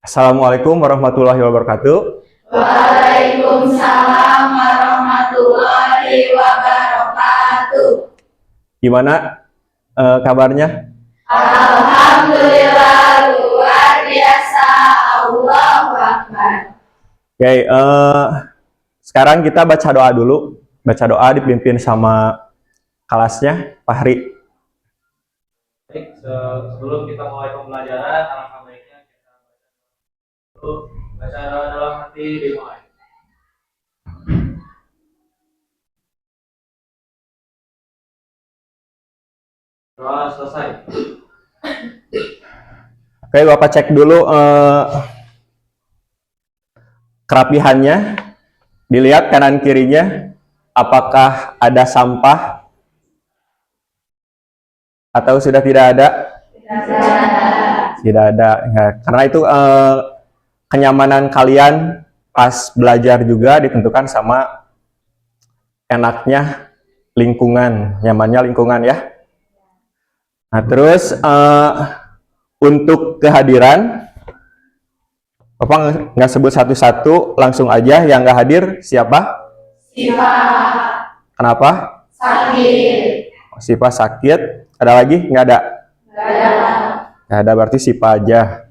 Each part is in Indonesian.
Assalamualaikum warahmatullahi wabarakatuh. Waalaikumsalam warahmatullahi wabarakatuh. Gimana kabarnya? Alhamdulillah luar biasa. Allahu Akbar. Oke, sekarang kita baca doa dulu. Baca doa dipimpin sama kelasnya, Pak Hari. Baik, sebelum kita mulai pembelajaran, alangkah baiknya kita baca doa dalam hati dimulai. Doa selesai. Oke, Bapak cek dulu kerapihannya. Dilihat kanan kirinya, apakah ada sampah atau sudah tidak ada? Tidak ada. Ya, karena itu kenyamanan kalian pas belajar juga ditentukan sama enaknya lingkungan, nyamannya lingkungan ya. Nah, terus untuk kehadiran, Bapak nggak sebut satu-satu, langsung aja yang nggak hadir siapa? Siva Kenapa? sakit. Sipa sakit. Ada lagi? Nggak ada? Gak ada. Nggak ada, berarti Sipa aja.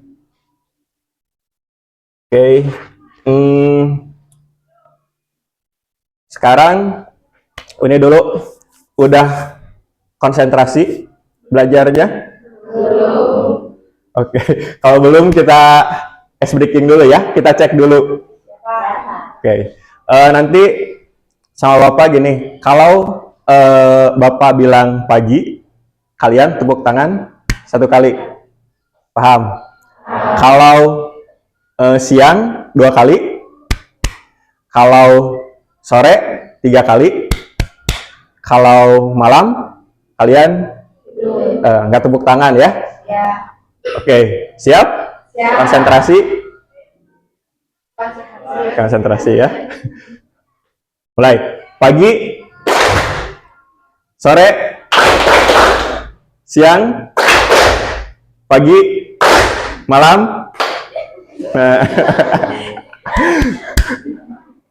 Oke. Sekarang ini dulu, udah konsentrasi belajarnya? Belum. Oke, kalau belum kita ice breaking dulu ya, kita cek dulu. Oke, nanti sama Bapak gini, kalau Bapak bilang pagi, kalian tepuk tangan satu kali, paham? Kalau siang 2 kali, kalau sore 3 kali, kalau malam kalian nggak tepuk tangan ya? Ya. Oke, siap? Siap. Konsentrasi? Konsentrasi ya. Mulai. Pagi, sore, siang, pagi, malam.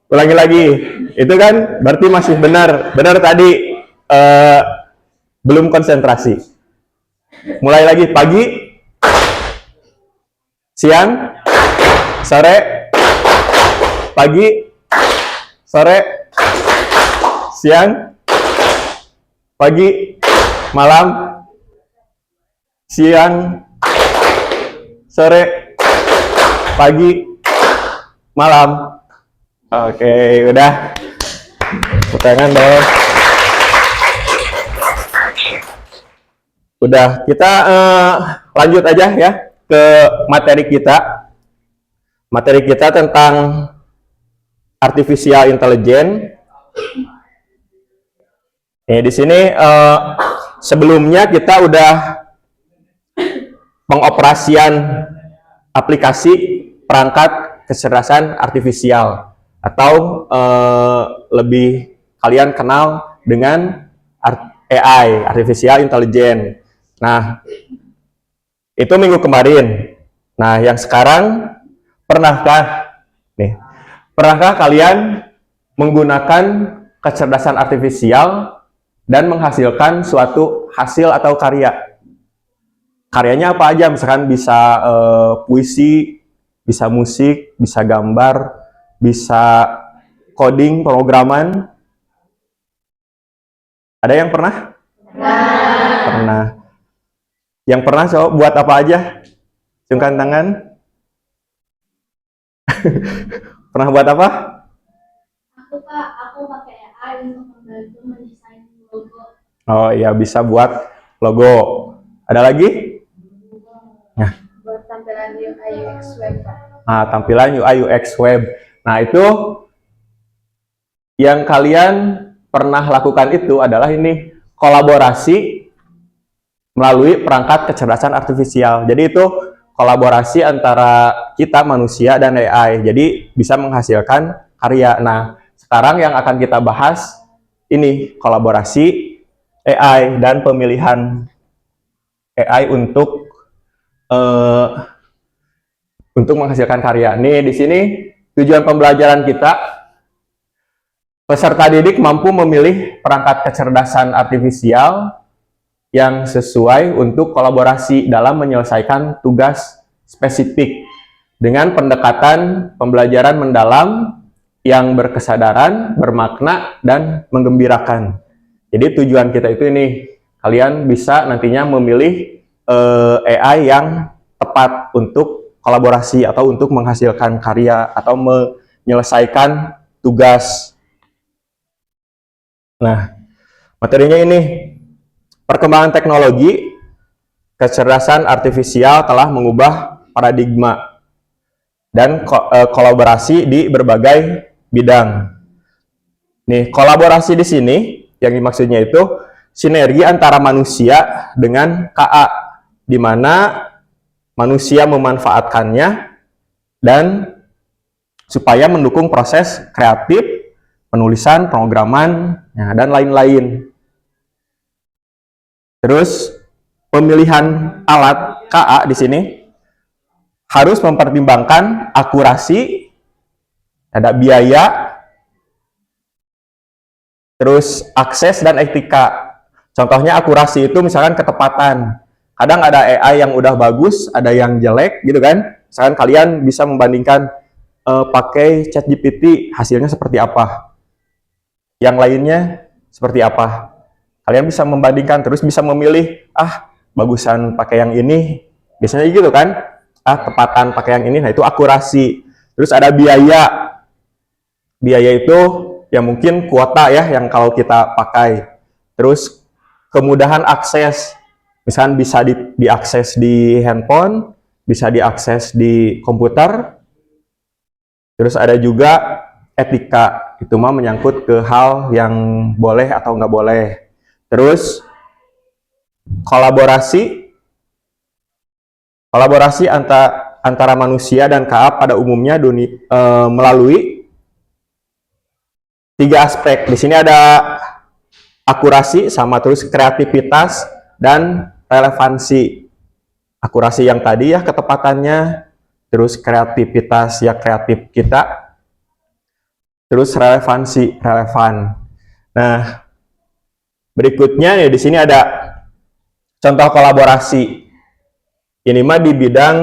Ulangi lagi. Itu kan berarti masih benar. Benar tadi belum konsentrasi. Mulai lagi. Pagi, siang, sore, pagi, sore, siang, pagi, malam, siang, sore, pagi, malam. Oke, udah. Tangan dong. Udah, kita lanjut aja ya ke materi kita. Materi kita tentang artificial intelligence. Di sini sebelumnya kita udah pengoperasian aplikasi perangkat kecerdasan artifisial atau lebih kalian kenal dengan AI, artificial intelligence. Nah, itu minggu kemarin. Nah, yang sekarang pernahkah kalian menggunakan kecerdasan artifisial dan menghasilkan suatu hasil atau karya? Karyanya apa aja? Misalkan bisa puisi, bisa musik, bisa gambar, bisa coding, pemrograman. Ada yang pernah? Pernah. Yang pernah buat apa aja? Cungkan tangan. Pernah buat apa? Aku pakai AI untuk membantu mendesain logo. Oh iya, bisa buat logo. Ada lagi? Nah, Buat tampilan UI UX web, Pak. Nah, tampilan UI UX web. Nah, itu yang kalian pernah lakukan itu adalah ini kolaborasi melalui perangkat kecerdasan artifisial. Jadi itu kolaborasi antara kita manusia dan AI. Jadi bisa menghasilkan karya. Nah, sekarang yang akan kita bahas ini kolaborasi AI dan pemilihan AI untuk untuk menghasilkan karya. Nih di sini tujuan pembelajaran kita, peserta didik mampu memilih perangkat kecerdasan artifisial yang sesuai untuk kolaborasi dalam menyelesaikan tugas spesifik dengan pendekatan pembelajaran mendalam yang berkesadaran, bermakna, dan menggembirakan. Jadi tujuan kita itu ini, kalian bisa nantinya memilih AI yang tepat untuk kolaborasi atau untuk menghasilkan karya atau menyelesaikan tugas. Nah, materinya ini, perkembangan teknologi, kecerdasan artifisial telah mengubah paradigma dan kolaborasi di berbagai bidang. Nih, kolaborasi di sini yang dimaksudnya itu sinergi antara manusia dengan KA, di mana manusia memanfaatkannya dan supaya mendukung proses kreatif, penulisan, pemrograman, dan lain-lain. Terus pemilihan alat KA di sini harus mempertimbangkan akurasi, ada biaya, terus akses dan etika. Contohnya akurasi itu misalkan ketepatan. Kadang ada AI yang udah bagus, ada yang jelek gitu kan. Misalkan kalian bisa membandingkan pakai ChatGPT, hasilnya seperti apa. Yang lainnya seperti apa. Kalian bisa membandingkan, terus bisa memilih, bagusan pakai yang ini. Biasanya gitu kan. Tepatan pakai yang ini, nah itu akurasi. Terus ada biaya. Biaya itu ya mungkin kuota ya yang kalau kita pakai. Terus kemudahan akses. Misalkan bisa diakses di handphone, bisa diakses di komputer. Terus ada juga etika, itu mah menyangkut ke hal yang boleh atau nggak boleh. Terus kolaborasi antara manusia dan KA pada umumnya melalui 3 aspek. Di sini ada akurasi, sama terus kreativitas dan relevansi. Akurasi yang tadi ya ketepatannya, terus kreativitas ya kreatif kita, terus relevansi relevan. Nah, berikutnya nih di sini ada contoh kolaborasi. Ini mah di bidang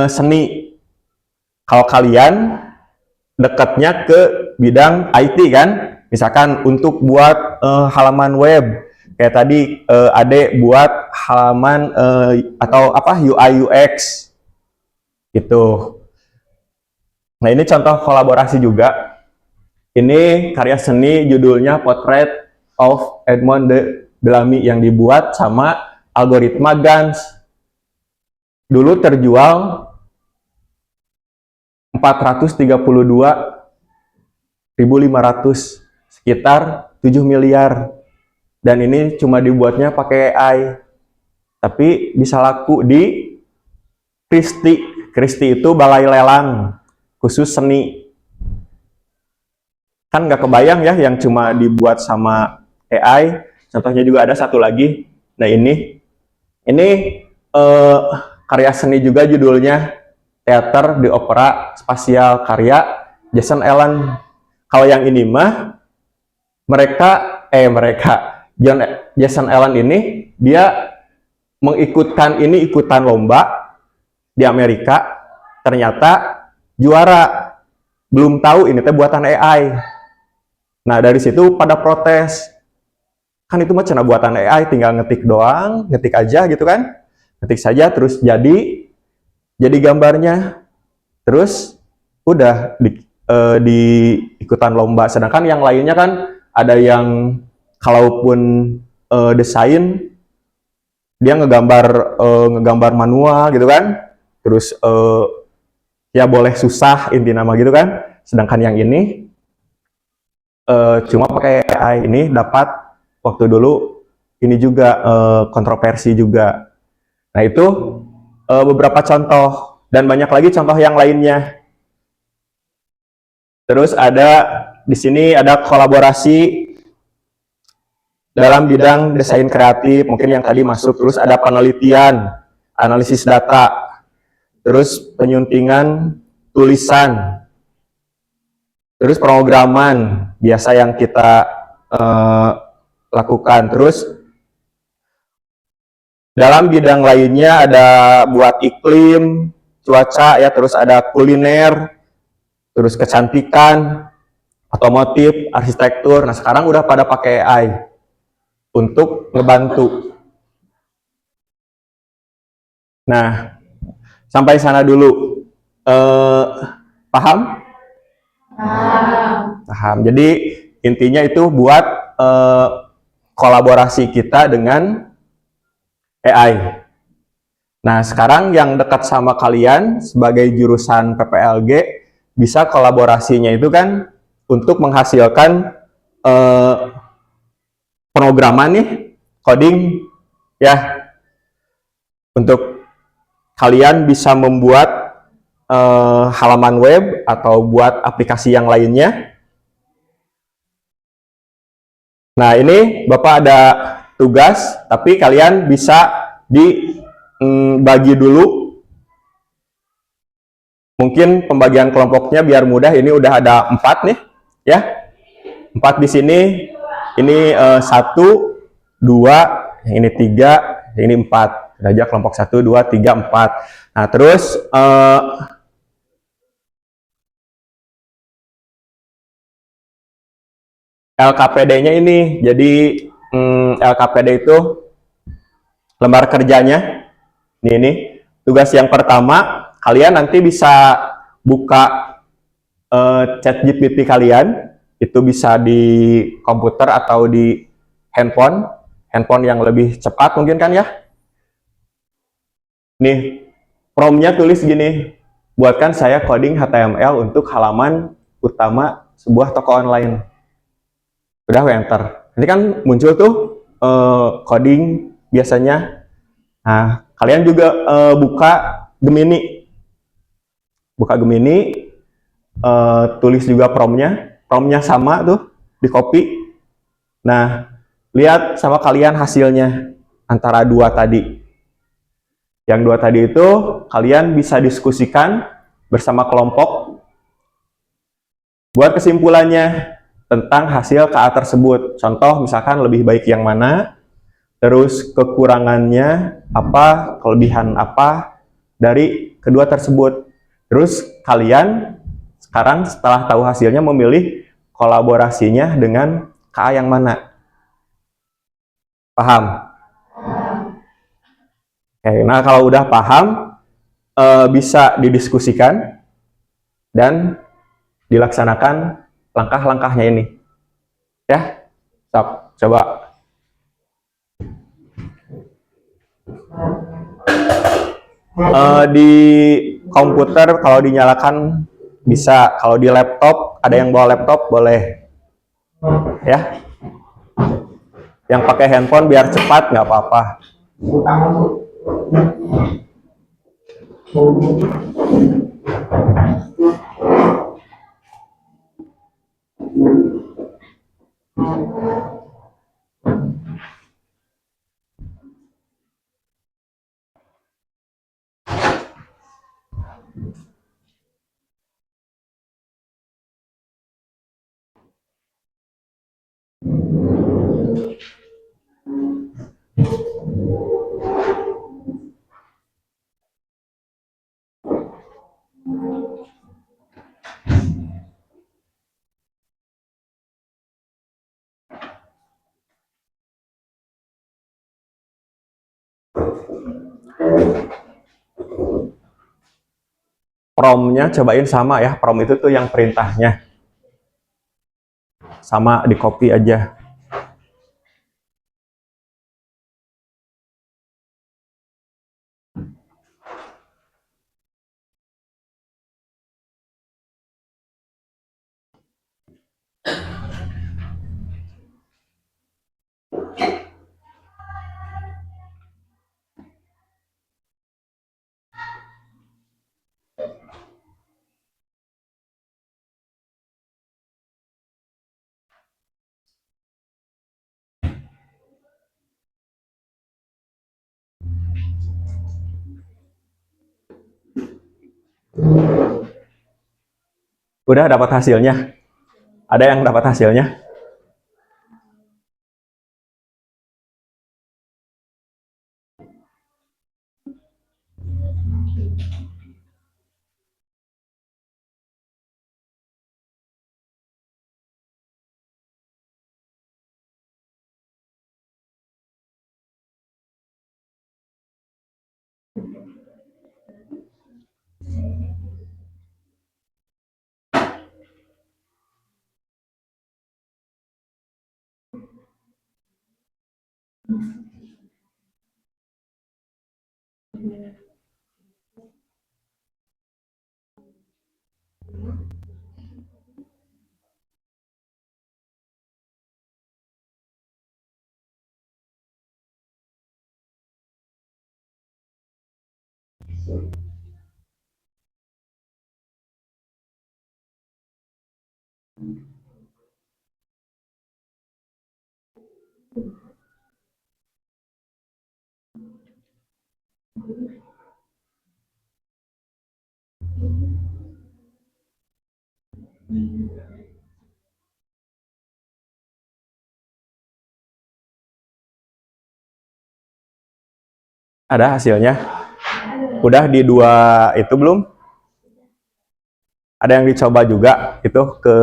seni. Kalau kalian dekatnya ke bidang IT kan, misalkan untuk buat halaman web, kayak tadi Ade buat halaman atau apa UI UX gitu. Nah ini contoh kolaborasi juga. Ini karya seni judulnya Portrait of Edmond de Bellamy yang dibuat sama Algoritma Gans. Dulu terjual 432.500, sekitar 7 miliar. Dan ini cuma dibuatnya pakai AI. Tapi bisa laku di Christie. Christie itu balai lelang khusus seni. Kan nggak kebayang ya yang cuma dibuat sama AI. Contohnya juga ada satu lagi. Nah ini karya seni juga judulnya Teater di Opera Spasial karya Jason Allen. Kalau yang ini mah Jason Allen ini dia ikutan lomba di Amerika, ternyata juara. Belum tahu ini teh buatan AI. Nah dari situ pada protes, kan itu mah cina buatan AI, tinggal ngetik doang, ngetik aja gitu kan, ngetik saja terus jadi gambarnya, terus udah di ikutan lomba. Sedangkan yang lainnya kan ada yang kalaupun desain dia ngegambar manual gitu kan, terus ya boleh susah inti nama gitu kan. Sedangkan yang ini cuma pakai AI. Ini dapat waktu dulu ini juga kontroversi juga. Nah itu beberapa contoh dan banyak lagi contoh yang lainnya. Terus ada di sini ada kolaborasi dalam bidang desain kreatif, mungkin yang tadi masuk. Terus ada penelitian, analisis data. terus penyuntingan tulisan, terus pemrograman biasa yang kita lakukan. Terus dalam bidang lainnya ada buat iklim, cuaca ya, terus ada kuliner, terus kecantikan, otomotif, arsitektur. Nah, sekarang udah pada pakai AI untuk ngebantu. Nah, sampai sana dulu. Paham? Paham. Jadi intinya itu buat kolaborasi kita dengan AI. Nah, sekarang yang dekat sama kalian sebagai jurusan PPLG, bisa kolaborasinya itu kan untuk menghasilkan pemrograman nih, coding ya, untuk kalian bisa membuat halaman web atau buat aplikasi yang lainnya. Nah, ini Bapak ada tugas, tapi kalian bisa dibagi dulu. Mungkin pembagian kelompoknya biar mudah. Ini udah ada 4 nih, ya. 4 di sini. Ini 1, 2, yang ini 3, yang ini 4. Aja kelompok 1, 2, 3, 4. Nah, terus LKPD-nya ini. Jadi LKPD itu lembar kerjanya. Ini tugas yang pertama, kalian nanti bisa buka chat GPT kalian, itu bisa di komputer atau di handphone yang lebih cepat mungkin kan ya. Nih, prompt-nya tulis gini, buatkan saya coding HTML untuk halaman utama sebuah toko online. Udah enter. Ini kan muncul tuh coding biasanya. Nah, kalian juga buka Gemini. Buka Gemini, tulis juga prompt-nya sama tuh, di copy. Nah, lihat sama kalian hasilnya antara 2 tadi. Yang 2 tadi itu kalian bisa diskusikan bersama kelompok buat kesimpulannya tentang hasil KA tersebut. Contoh misalkan lebih baik yang mana, terus kekurangannya apa, kelebihan apa dari kedua tersebut. Terus kalian sekarang setelah tahu hasilnya memilih kolaborasinya dengan KA yang mana. Paham? Oke, nah kalau udah paham, bisa didiskusikan dan dilaksanakan langkah-langkahnya ini. Ya, stop. Coba. Di komputer kalau dinyalakan bisa, kalau di laptop, ada yang bawa laptop boleh. Ya. Yang pakai handphone biar cepat nggak apa-apa. Prompt-nya cobain sama ya, prompt itu tuh yang perintahnya. Sama, di copy aja. Udah dapat hasilnya? Ada yang dapat hasilnya? Ada hasilnya? Udah di dua itu belum? Ada yang dicoba juga itu ke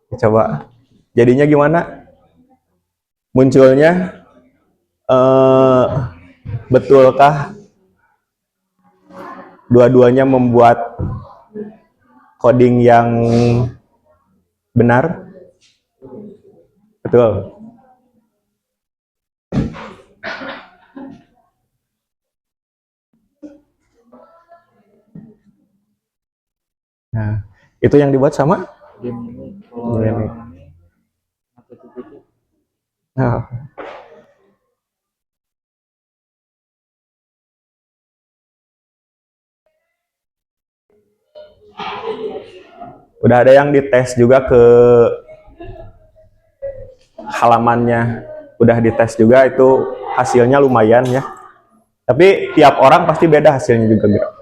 dicoba. Jadinya gimana? Munculnya eh, betulkah dua-duanya membuat coding yang benar? Betul. Nah, itu yang dibuat sama? Ini. Nah, udah ada yang dites juga ke halamannya, udah dites juga itu hasilnya lumayan ya. Tapi tiap orang pasti beda hasilnya juga, Bro.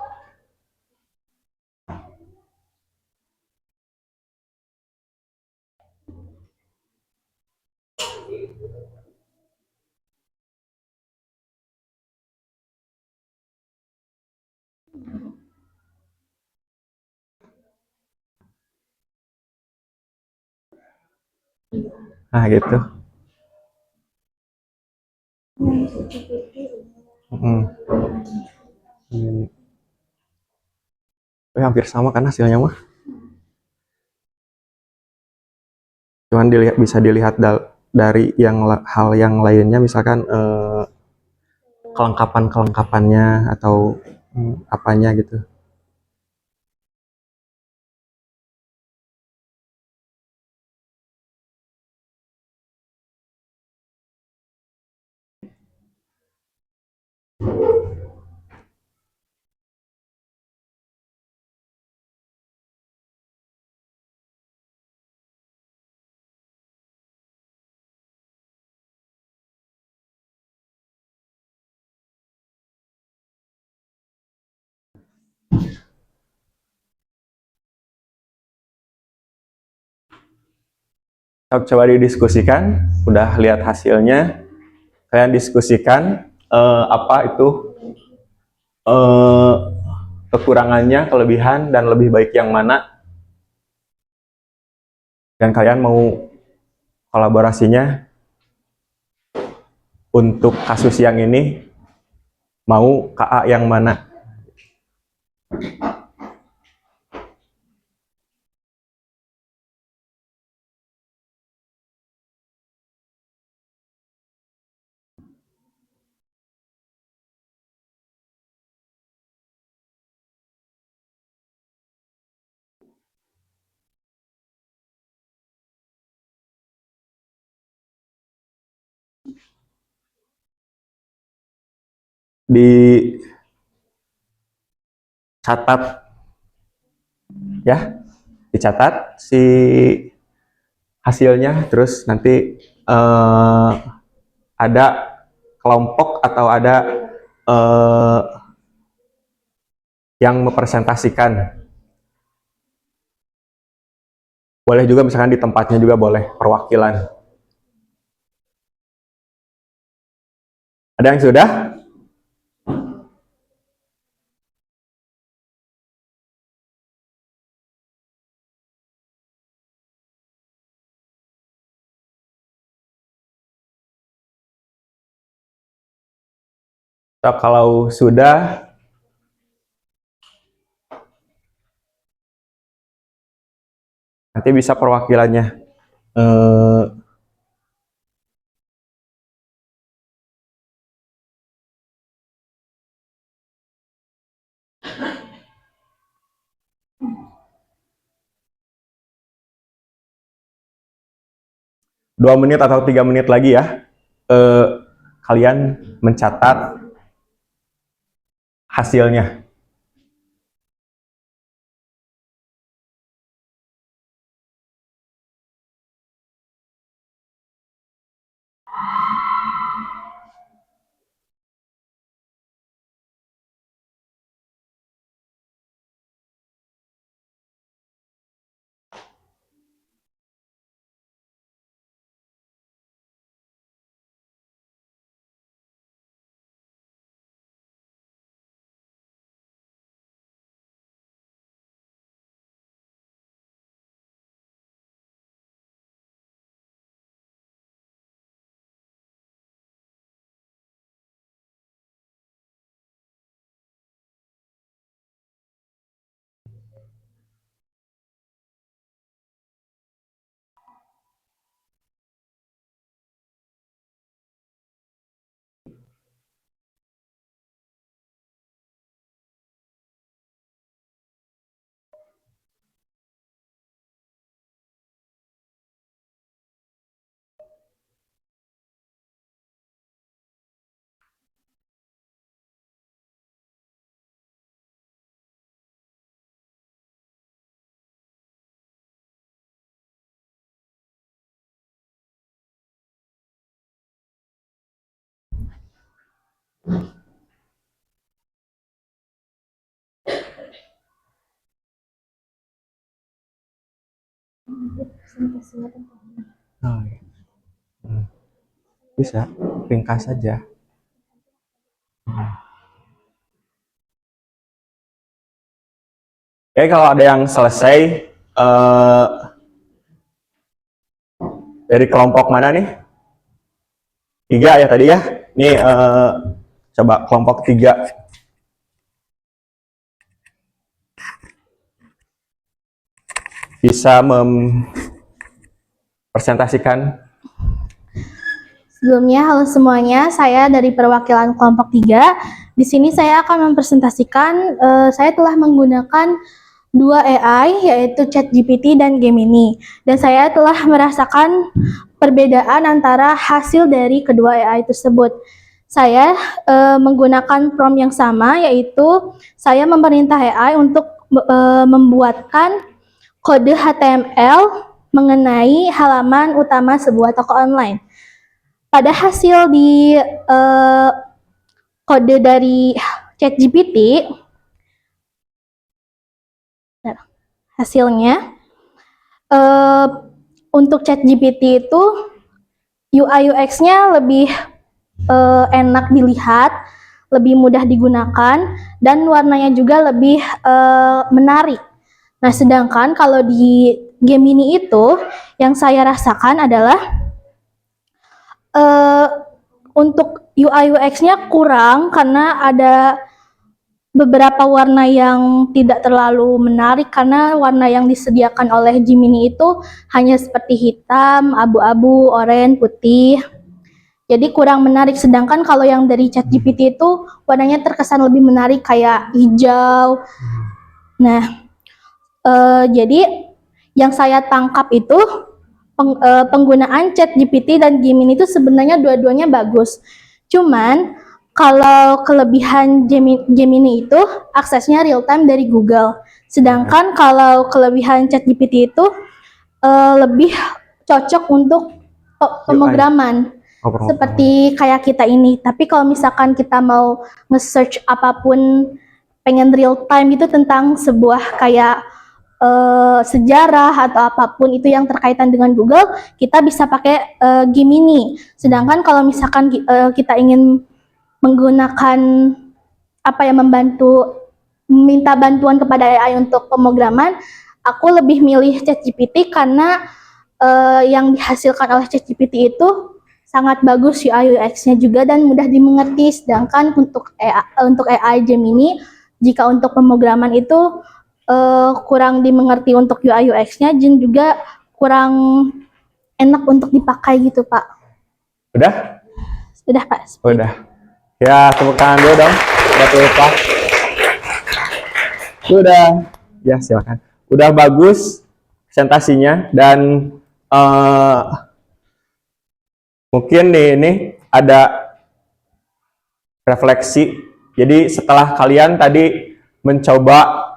Nah gitu. Hmm. Hampir sama kan hasilnya mah. Cuman dilihat, bisa dilihat dari yang hal yang lainnya, misalkan kelengkapan-kelengkapannya atau apanya gitu. Coba didiskusikan, udah lihat hasilnya, kalian diskusikan apa itu eh, kekurangannya, kelebihan, dan lebih baik yang mana, dan kalian mau kolaborasinya untuk kasus yang ini, mau KA yang mana. Dicatat ya, dicatat si hasilnya, terus nanti ada kelompok atau ada yang mempresentasikan Boleh juga misalkan di tempatnya juga boleh perwakilan. Ada yang sudah? Atau kalau sudah, nanti bisa perwakilannya. 2 menit atau 3 menit lagi ya, kalian mencatat hasilnya. Oh, iya. Bisa, ringkas saja. Oke, kalau ada yang selesai dari kelompok mana nih? 3 ya tadi ya. Nih coba kelompok 3. Bisa mempresentasikan. Sebelumnya, halo semuanya, saya dari perwakilan kelompok 3. Di sini saya akan mempresentasikan, saya telah menggunakan 2 AI, yaitu ChatGPT dan Gemini. Dan saya telah merasakan perbedaan antara hasil dari kedua AI tersebut. Saya menggunakan prompt yang sama, yaitu saya memerintah AI untuk membuatkan kode HTML mengenai halaman utama sebuah toko online. Pada hasil di kode dari ChatGPT, hasilnya untuk ChatGPT itu UI UX-nya lebih enak dilihat, lebih mudah digunakan, dan warnanya juga lebih menarik. Nah, sedangkan kalau di Gemini itu yang saya rasakan adalah untuk UI UX-nya kurang karena ada beberapa warna yang tidak terlalu menarik karena warna yang disediakan oleh Gemini itu hanya seperti hitam, abu-abu, oranye, putih. Jadi kurang menarik, sedangkan kalau yang dari ChatGPT itu warnanya terkesan lebih menarik kayak hijau. Nah, jadi yang saya tangkap itu penggunaan ChatGPT dan Gemini itu sebenarnya dua-duanya bagus. Cuman kalau kelebihan Gemini itu aksesnya real time dari Google. Sedangkan kalau kelebihan ChatGPT itu lebih cocok untuk pemrograman. Seperti kayak kita ini. Tapi kalau misalkan kita mau nge-search apapun, pengen real time itu tentang sebuah kayak sejarah atau apapun itu yang terkaitan dengan Google, kita bisa pakai Gemini. Sedangkan kalau misalkan kita ingin menggunakan minta bantuan kepada AI untuk pemrograman, aku lebih milih ChatGPT karena yang dihasilkan oleh ChatGPT itu sangat bagus UI UX-nya juga dan mudah dimengerti. Sedangkan untuk AI Gemini, jika untuk pemrograman itu kurang dimengerti untuk UI UX-nya dan juga kurang enak untuk dipakai gitu, Pak. Udah? Sudah, Pak. Udah. Ya, tepuk tangan dulu dong buat Pak. Udah. Ya, silakan. Udah bagus presentasinya dan mungkin nih ini ada refleksi. Jadi setelah kalian tadi mencoba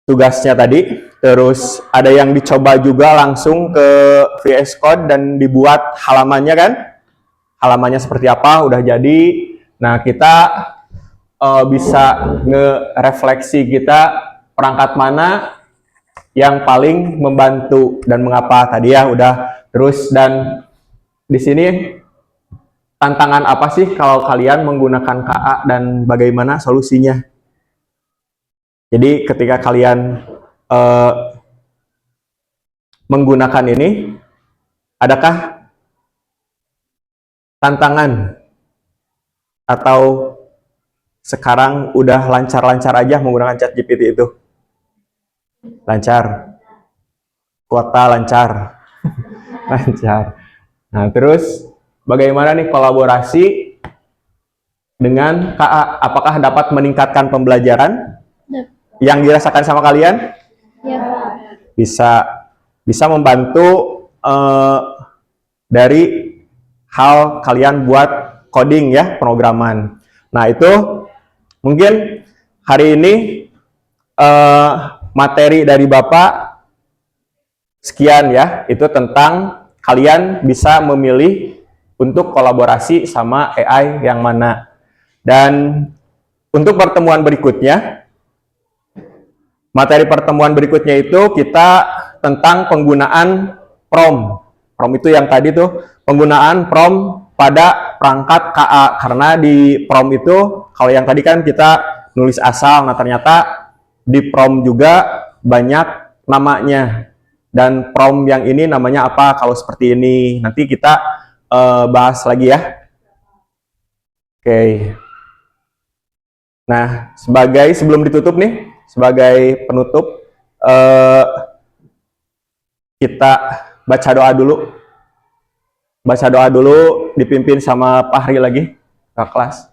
tugasnya tadi, terus ada yang dicoba juga langsung ke VS Code dan dibuat halamannya kan? Halamannya seperti apa, udah jadi. Nah, kita bisa nge-refleksi kita perangkat mana yang paling membantu dan mengapa tadi ya udah. Terus dan di sini tantangan apa sih kalau kalian menggunakan KA dan bagaimana solusinya? Jadi ketika kalian menggunakan ini, adakah tantangan atau sekarang udah lancar-lancar aja menggunakan ChatGPT itu? Lancar. Kuota lancar. Lancar. Nah, terus bagaimana nih kolaborasi dengan KA? Apakah dapat meningkatkan pembelajaran yang dirasakan sama kalian? Ya, Pak. Bisa membantu dari hal kalian buat coding ya, pemrograman. Nah, itu mungkin hari ini materi dari Bapak sekian ya, itu tentang kalian bisa memilih untuk kolaborasi sama AI yang mana. Dan untuk pertemuan berikutnya, materi pertemuan berikutnya itu kita tentang penggunaan prompt. Prompt itu yang tadi tuh, penggunaan prompt pada perangkat KA. Karena di prompt itu, kalau yang tadi kan kita nulis asal, nah ternyata di prompt juga banyak namanya. Dan prompt yang ini namanya apa kalau seperti ini. Nanti kita bahas lagi ya. Oke. Nah, sebelum ditutup nih, sebagai penutup, kita baca doa dulu. Baca doa dulu, dipimpin sama Pak Hari lagi ke kelas.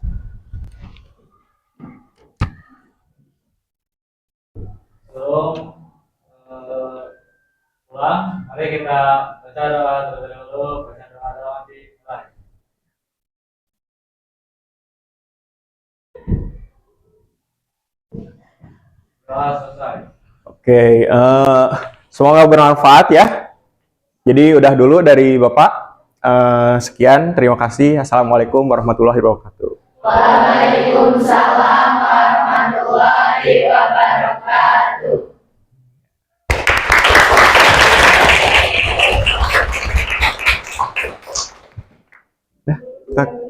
Sebelum pulang, mari kita baca doa terlebih dahulu. Baca doa nanti mulai. Doa selesai. Oke, semoga bermanfaat ya. Jadi udah dulu dari Bapak. Sekian, terima kasih. Assalamualaikum warahmatullahi wabarakatuh. Waalaikumsalam warahmatullahi wabarakatuh. Nah, tak.